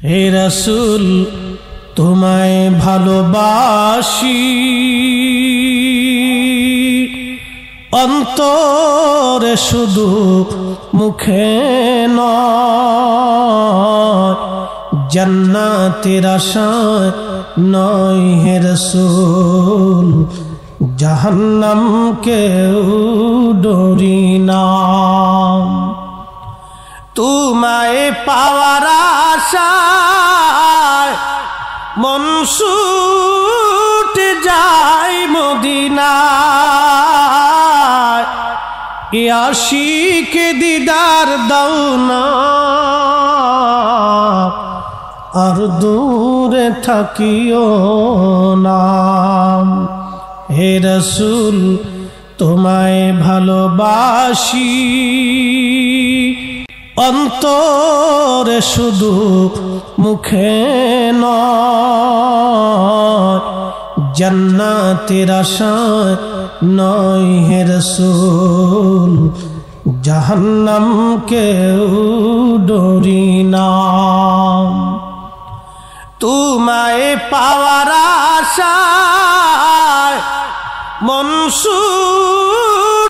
হে রাসূল তোমায় ভালোবাসি, অন্তরে শুধু মুখে নয়, জান্নাতের আশায় নয় হে রাসূল, জাহান্নামকেও ডরি না। তোমায় পাওয়ার আশায় মন ছুটে যায় মদিনায়, এ আশিকে দিদার দাও না, আর দূরে থাকিও না। হে রাসূল তোমায় ভালোবাসি, অন্তরে শুধু মুখে নয়, জান্নাতের আশায় নয় হে রাসূল, জাহান্নামকেও ডরি না। তোমায় পাওয়ার আশায় মন